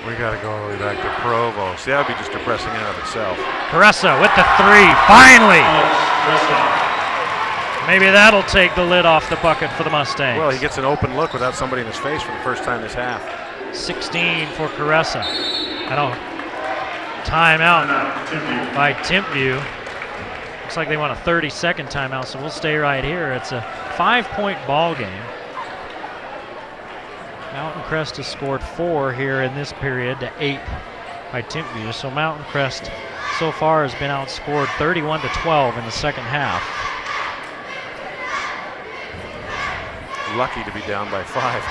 We got to go all the way back to Provo. See, that would be just depressing in and of itself. Cressa with the three, finally. Maybe that'll take the lid off the bucket for the Mustangs. Well, he gets an open look without somebody in his face for the first time this half. 16 for Cressa. Timeout by Timpview. Looks like they want a 30-second timeout, so we'll stay right here. It's a 5-point ball game. Mountain Crest has scored 4 here in this period to 8 by Timpview. So Mountain Crest so far has been outscored 31-12 in the second half. Lucky to be down by 5.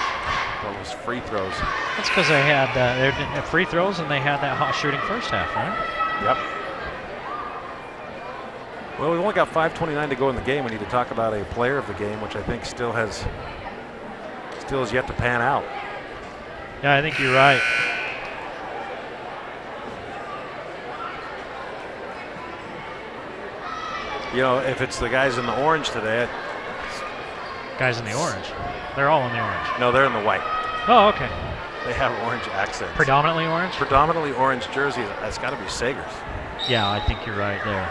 All those free throws. That's because they had their free throws and they had that hot shooting first half, right? Yep. Well, we've only got 5:29 to go in the game. We need to talk about a player of the game, which I think still has yet to pan out. Yeah, I think you're right. You know, if it's the guys in the orange today. Guys in the orange. They're all in the orange. No, they're in the white. Oh, okay. They have orange accents. Predominantly orange? Predominantly orange jersey. That's got to be Sagers. Yeah, I think you're right there.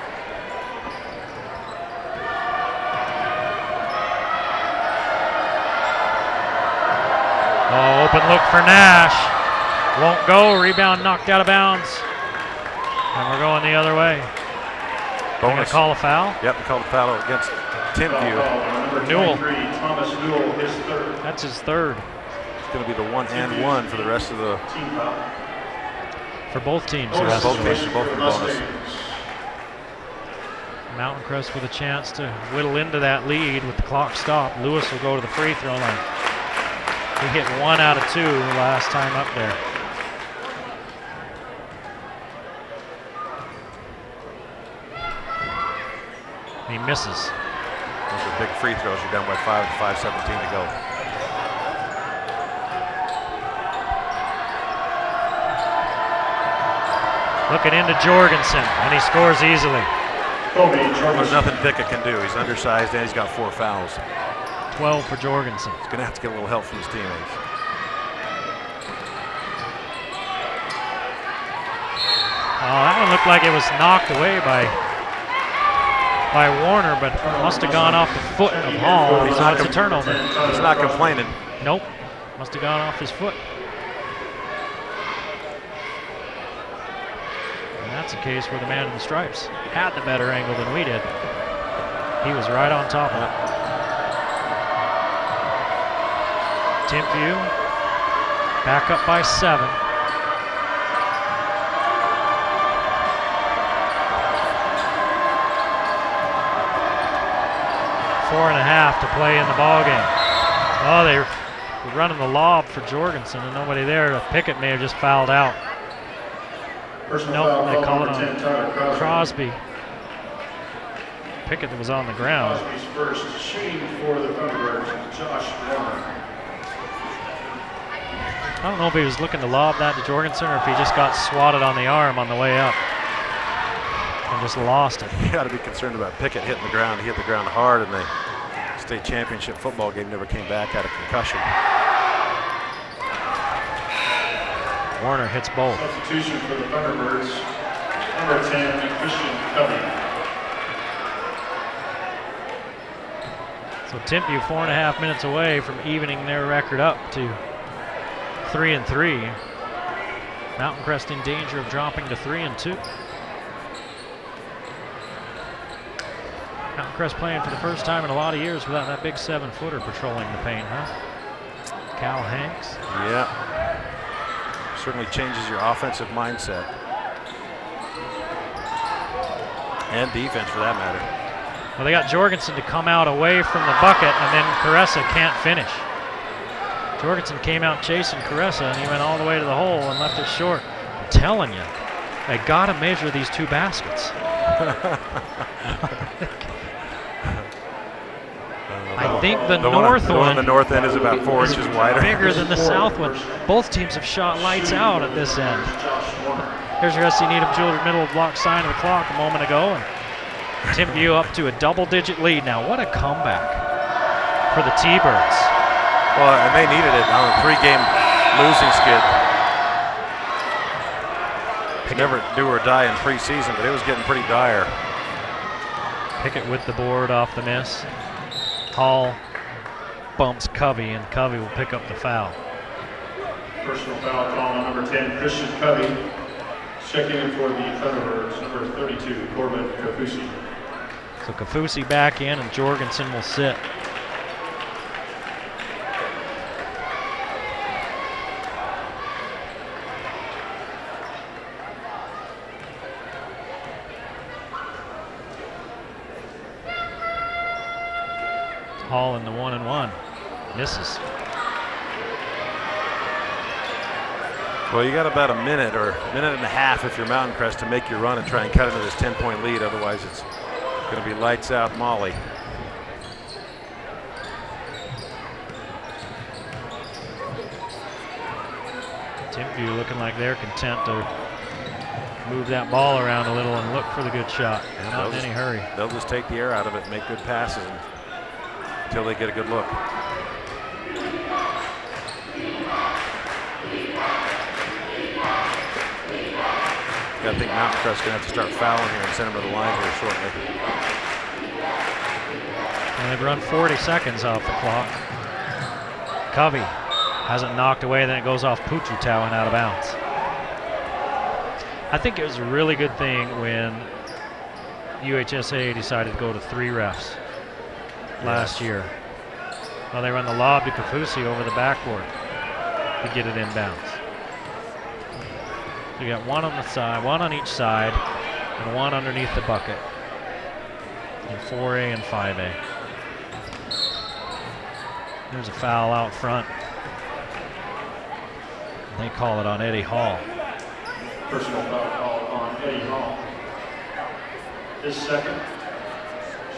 Oh, open look for Nash. Won't go. Rebound knocked out of bounds. And we're going the other way. They're going to call a foul? Yep, they called a foul against Timpview. Newell. That's his third. It's going to be the 1-and-1 for the rest of the. For both teams. Both teams are both in bonus. Mountain Crest with a chance to whittle into that lead with the clock stopped. Lewis will go to the free throw line. He hit 1 out of 2 last time up there. He misses. Those are big free throws. You're down by 5 with 5:17 to go. Looking into Jorgensen, and he scores easily. There's nothing Pickett can do. He's undersized and he's got 4 fouls. 12 for Jorgensen. He's going to have to get a little help from his teammates. Oh, that one looked like it was knocked away by Warner, but must have gone off the foot of Hall. It's a turnover. He's not complaining. Nope. Must have gone off his foot. And that's a case where the man in the stripes had the better angle than we did. He was right on top of it. Timpview back up by 7. Four and a half to play in the ball game. Oh, they were running the lob for Jorgensen and nobody there. Pickett may have just fouled out. Nope, they call it on Crosby. Pickett was on the ground. Crosby's first shooting for the Thunderbirds, Josh Warner. I don't know if he was looking to lob that to Jorgensen or if he just got swatted on the arm on the way up and just lost it. You got to be concerned about Pickett hitting the ground. He hit the ground hard in the state championship football game, never came back, had a concussion. Warner hits both. Substitution for the Thunderbirds, number 10, Christian Covey. So Timpview 4.5 minutes away from evening their record up to 3-3. Mountain Crest in danger of dropping to 3-2. Mountain Crest playing for the first time in a lot of years without that big 7-footer patrolling the paint, huh? Cal Hanks. Yeah. Certainly changes your offensive mindset. And defense for that matter. Well, they got Jorgensen to come out away from the bucket, and then Cressa can't finish. Jorgensen came out chasing Cressa, and he went all the way to the hole and left it short. I'm telling you, they got to measure these 2 baskets. I think the north one, the north end is about 4 inches wider. Bigger than the south one. Both teams have shot lights out at this end. Here's your SC Needham Jewelry middle of block sign of the clock a moment ago, and Timpview up to a double-digit lead now. What a comeback for the T-Birds. Well, and they needed it on a 3-game losing skid. Never do or die in preseason, but it was getting pretty dire. Pickett with the board off the miss. Hall bumps Covey, and Covey will pick up the foul. Personal foul call on number 10, Christian Covey. Checking in for the Thunderbirds, number 32, Corbin Kafusi. So Kafusi back in, and Jorgensen will sit. Hall in the 1-and-1. Misses. Well, you got about a minute or a minute and a half if you're Mountain Crest to make your run and try and cut into this 10-point lead. Otherwise, it's going to be lights out Molly. Timpview looking like they're content to move that ball around a little and look for the good shot. Yeah, Not in any hurry. They'll just take the air out of it and make good passes until they get a good look. I think Mountain Crest's going to have to start fouling here and send them to the line here shortly. And they've run 40 seconds off the clock. Covey has it knocked away, then it goes off Puchutau and out of bounds. I think it was a really good thing when UHSA decided to go to 3 refs last year. Well, they run the lob to Kafusi over the backboard to get it inbounds. So you got one on the side, one on each side, and one underneath the bucket in 4A and 5A. There's a foul out front. They call it on Eddie Hall. Personal foul call on Eddie Hall. His second.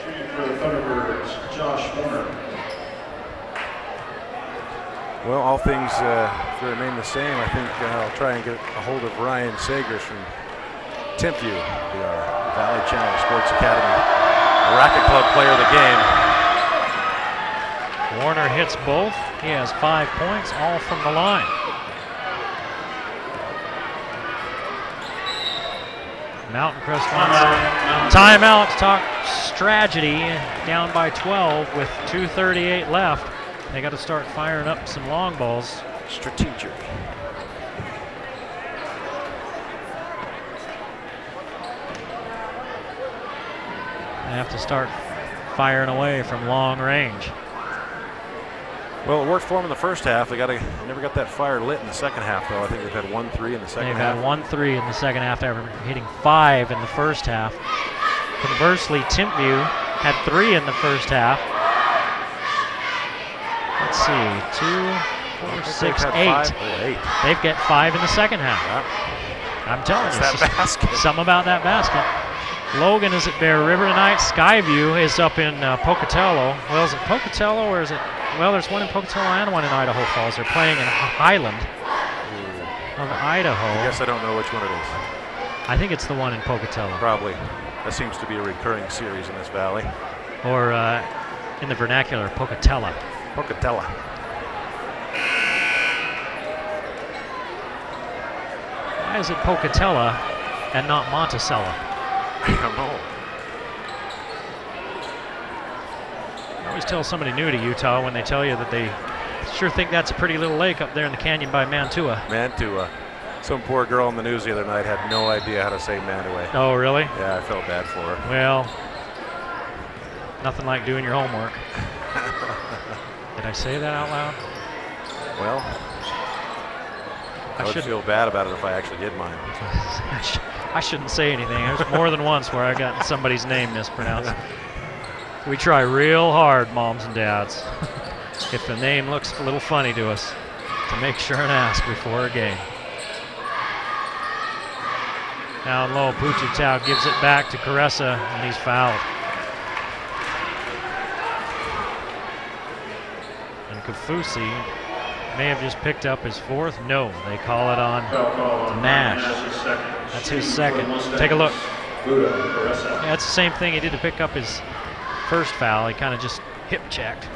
Shooting for the Thunderbirds, Josh Warner. Well, all things if they remain the same, I think I'll try and get a hold of Ryan Sagers from Timpview, the Valley Channel Sports Academy Racket Club player of the game. Warner hits both. He has 5 points, all from the line. Mountain Crest wants timeout to talk strategy, down by 12 with 2:38 left. They got to start firing up some long balls. Strategic. They have to start firing away from long range. Well, it worked for them in the first half. They never got that fire lit in the second half, though. I think they've had 1-3 in the second half. They've had 1-3 in the second half after hitting 5 in the first half. Conversely, Timpview had 3 in the first half. Let's see, 2, 4, 6, 8. They've got 5 in the second half. Yeah. I'm telling you, that basket. Something about that basket. Logan is at Bear River tonight. Skyview is up in Pocatello. Well, is it Pocatello or is it? Well, there's one in Pocatello and one in Idaho Falls. They're playing in Highland of Idaho. I guess I don't know which one it is. I think it's the one in Pocatello. Probably. That seems to be a recurring series in this valley. Or in the vernacular, Pocatella. Pocatella. Why is it Pocatella and not Monticello? I don't know. I always tell somebody new to Utah when they tell you that they sure think that's a pretty little lake up there in the canyon by Mantua. Mantua. Some poor girl on the news the other night had no idea how to say Mantua. Oh, really? Yeah, I felt bad for her. Well, nothing like doing your homework. Did I say that out loud? Well, I would feel bad about it if I actually did mine. I shouldn't say anything. There's more than once where I got somebody's name mispronounced. We try real hard, moms and dads, if the name looks a little funny to us, to make sure and ask before a game. Down low, Puchutau gives it back to Caressa, and he's fouled. And Kafusi may have just picked up his 4th. No, they call it on Nash. That's his second. Take a look. Yeah, it's the same thing he did to pick up his first foul. He kind of just hip checked.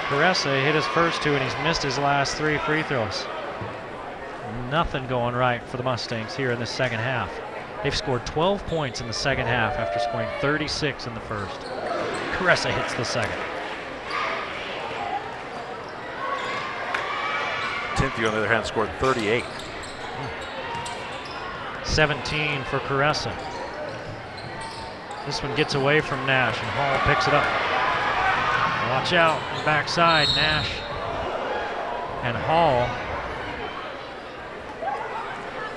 Caressa hit his first 2 and he's missed his last 3 free throws. Nothing going right for the Mustangs here in the second half. They've scored 12 points in the second half after scoring 36 in the first. Caressa hits the second. Timpview, on the other hand, scored 38. 17 for Caressa. This one gets away from Nash, and Hall picks it up. Watch out, backside, Nash and Hall.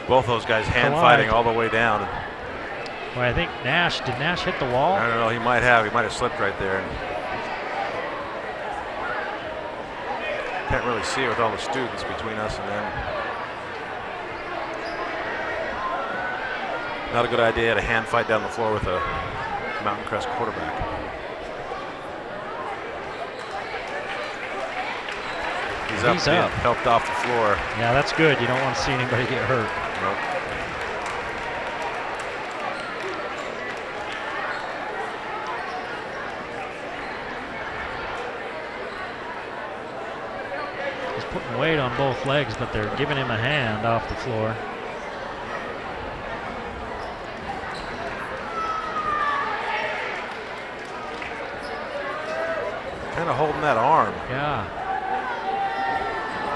Both those guys hand fighting all the way down. Well, I think did Nash hit the wall? I don't know, he might have slipped right there. Can't really see it with all the students between us and them. Not a good idea to hand fight down the floor with a Mountain Crest quarterback. He's up. Being helped off the floor. Yeah, that's good. You don't want to see anybody get hurt. Nope. He's putting weight on both legs, but they're giving him a hand off the floor. Kind of holding that arm. Yeah.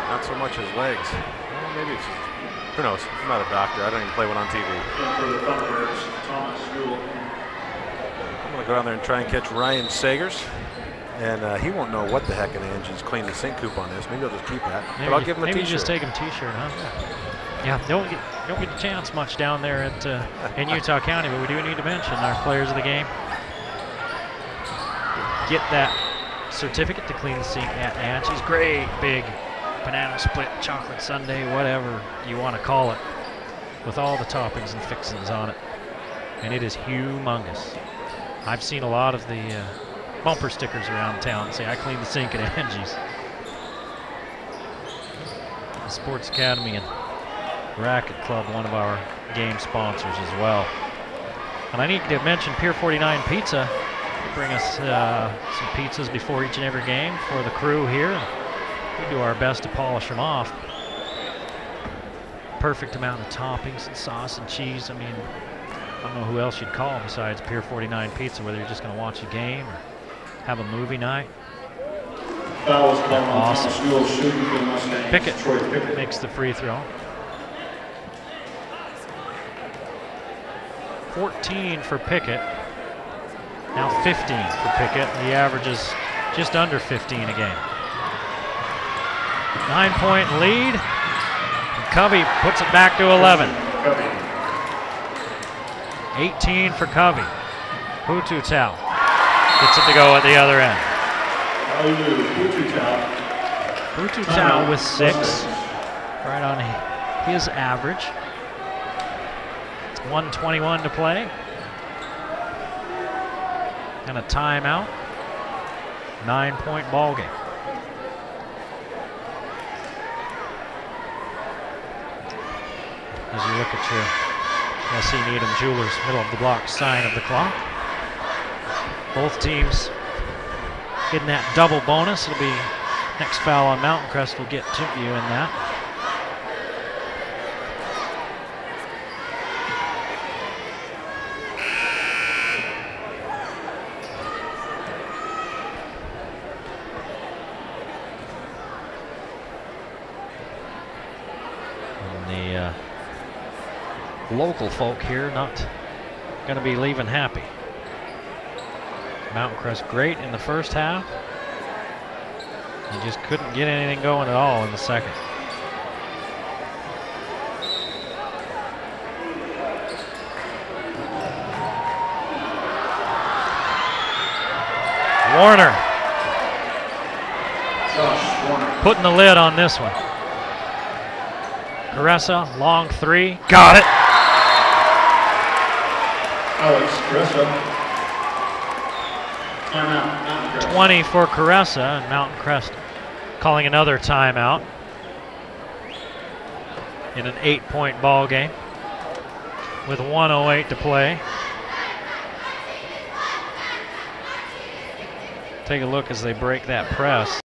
Not so much his legs. Well, maybe it's, who knows? I'm not a doctor. I don't even play one on TV. I'm going to go down there and try and catch Ryan Sagers. And he won't know what the heck an Angie's clean the sink coupon is. Maybe I'll just keep that. Maybe, but I'll give him a maybe t-shirt. Just take him t-shirt, huh? Yeah, don't get a chance much down there at in Utah County, but we do need to mention our players of the game. Get that certificate to clean the sink at Angie's. Great big banana split chocolate sundae, whatever you want to call it, with all the toppings and fixings on it. And it is humongous. I've seen a lot of the bumper stickers around town say, I clean the sink at Angie's. The Sports Academy and Racket Club, one of our game sponsors as well. And I need to mention Pier 49 Pizza. They bring us some pizzas before each and every game for the crew here. We do our best to polish them off. Perfect amount of toppings and sauce and cheese. I mean, I don't know who else you'd call besides Pier 49 Pizza, whether you're just going to watch a game or have a movie night. Awesome. Pickett makes the free throw. 14 for Pickett. Now 15 for Pickett. He averages just under 15 a game. 9-point lead. And Covey puts it back to 11. 18 for Covey. Pututau gets it to go at the other end. Pututau with 6. Right on his average. It's 1:21 to play. And a timeout. 9-point ball game. As you look at your S.E. Needham Jewelers middle of the block sign of the clock. Both teams getting that double bonus. It'll be next foul on Mountain Crest will get Timpview in that. Local folk here not going to be leaving happy. Mountain Crest great in the first half. He just couldn't get anything going at all in the second. Warner putting the lid on this one. Caressa, long 3, got it. Alex Caressa. Timeout. 20 for Caressa, and Mountain Crest calling another timeout in an 8-point ball game with 1:08 to play. Take a look as they break that press.